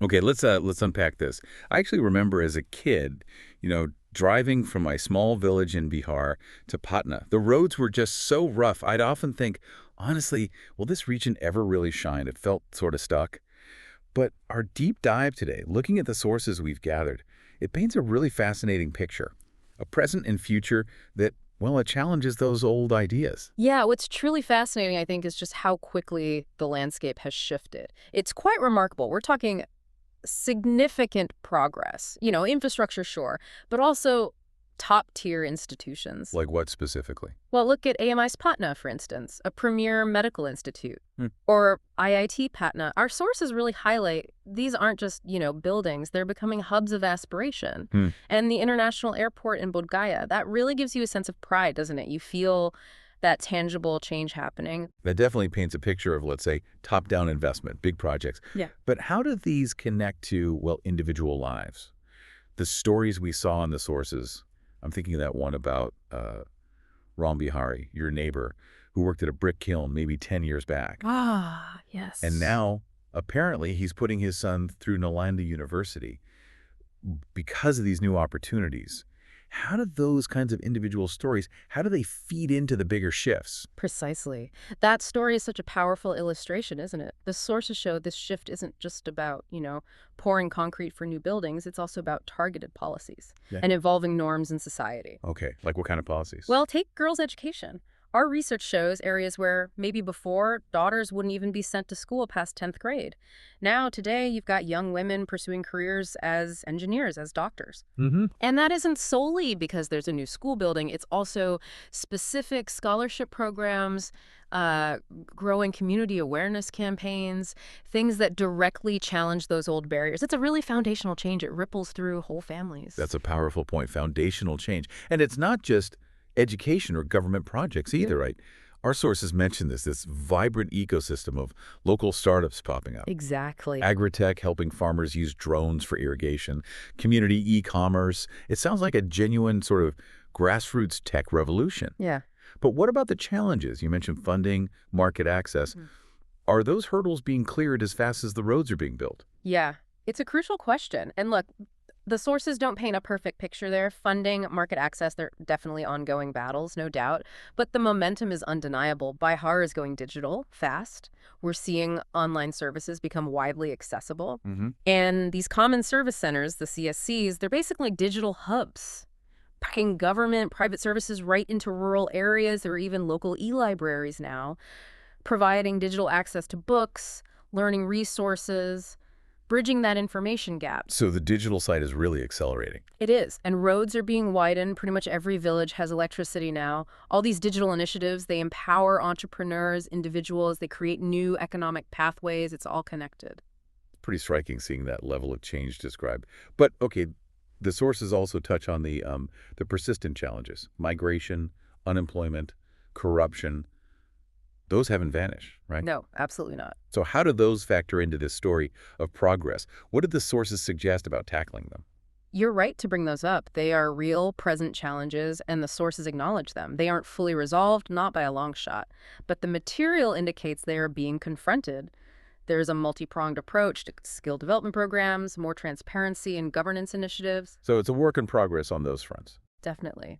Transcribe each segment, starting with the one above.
Okay, let's unpack this. I actually remember as a kid, driving from my small village in Bihar to Patna. The roads were just so rough. I'd often think, honestly, will this region ever really shine? It felt sort of stuck. But our deep dive today, looking at the sources we've gathered, it paints a really fascinating picture. A present and future that, well, it challenges those old ideas. Yeah, what's truly fascinating, I think, is just how quickly the landscape has shifted. It's quite remarkable. We're talking significant progress. Infrastructure, sure, but also top-tier institutions. Like what specifically? Well, look at AMI's Patna, for instance, a premier medical institute, Hmm. or IIT Patna. Our sources really highlight these aren't just, buildings. They're becoming hubs of aspiration. Hmm. And the international airport in Bodh Gaya, that really gives you a sense of pride, doesn't it? You feel that tangible change happening. That definitely paints a picture of, let's say, top-down investment, big projects. Yeah. But how do these connect to, well, individual lives? The stories we saw in the sources, I'm thinking of that one about Ram Bihari, your neighbor, who worked at a brick kiln maybe 10 years back. Ah, yes. And now, apparently, he's putting his son through Nalanda University because of these new opportunities. How do those kinds of individual stories, how do they feed into the bigger shifts? Precisely. That story is such a powerful illustration, isn't it? The sources show this shift isn't just about, pouring concrete for new buildings. It's also about targeted policies Yeah. and evolving norms in society. Okay, like what kind of policies? Well, take girls' education. Our research shows areas where maybe before daughters wouldn't even be sent to school past 10th grade. Now, today, you've got young women pursuing careers as engineers, as doctors. Mm-hmm. And that isn't solely because there's a new school building. It's also specific scholarship programs, growing community awareness campaigns, things that directly challenge those old barriers. It's a really foundational change. It ripples through whole families. That's a powerful point, foundational change. And it's not just education or government projects either, right? Our sources mention this vibrant ecosystem of local startups popping up. Exactly. Agritech helping farmers use drones for irrigation, community e-commerce. It sounds like a genuine sort of grassroots tech revolution. Yeah. But what about the challenges? You mentioned funding, market access. Are those hurdles being cleared as fast as the roads are being built? Yeah. It's a crucial question. And look, the sources don't paint a perfect picture there. Funding, market access, they're definitely ongoing battles, no doubt. But the momentum is undeniable. Bihar is going digital fast. We're seeing online services become widely accessible. And these common service centers, the CSCs, they're basically digital hubs, packing government, private services right into rural areas. There are even local e-libraries now, providing digital access to books, learning resources, bridging that information gap. So the digital side is really accelerating. It is. And roads are being widened. Pretty much every village has electricity now. All these digital initiatives, they empower entrepreneurs, individuals. They create new economic pathways. It's all connected. Pretty striking seeing that level of change described. But, okay, the sources also touch on the persistent challenges, migration, unemployment, corruption. Those haven't vanished, right? No, absolutely not. So how do those factor into this story of progress? What did the sources suggest about tackling them? You're right to bring those up. They are real, present challenges, and the sources acknowledge them. They aren't fully resolved, not by a long shot. But the material indicates they are being confronted. There's a multi-pronged approach to skill development programs, more transparency and governance initiatives. So it's a work in progress on those fronts. Definitely.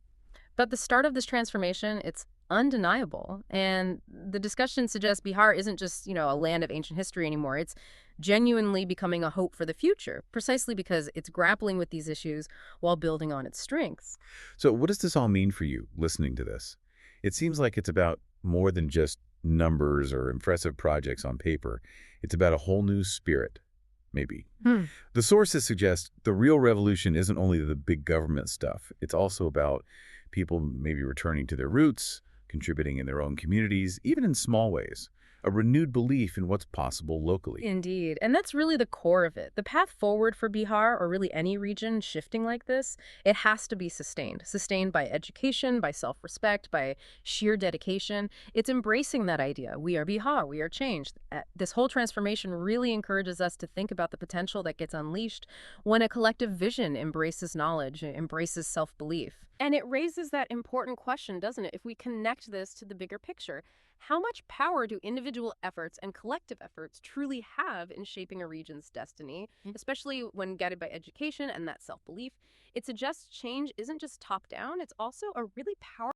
But the start of this transformation, it's undeniable. And the discussion suggests Bihar isn't just, a land of ancient history anymore. It's genuinely becoming a hope for the future, precisely because it's grappling with these issues while building on its strengths. So what does this all mean for you, listening to this? It seems like it's about more than just numbers or impressive projects on paper. It's about a whole new spirit, maybe. The sources suggest the real revolution isn't only the big government stuff. It's also about people maybe returning to their roots, contributing in their own communities, even in small ways. A renewed belief in what's possible locally. Indeed. And that's really the core of it. The path forward for Bihar, or really any region shifting like this, it has to be sustained. Sustained by education, by self-respect, by sheer dedication. It's embracing that idea. We are Bihar. We are changed. This whole transformation really encourages us to think about the potential that gets unleashed when a collective vision embraces knowledge, embraces self-belief. And it raises that important question, doesn't it? If we connect this to the bigger picture, How much power do individual efforts and collective efforts truly have in shaping a region's destiny, especially when guided by education and that self-belief? It suggests change isn't just top-down, it's also a really powerful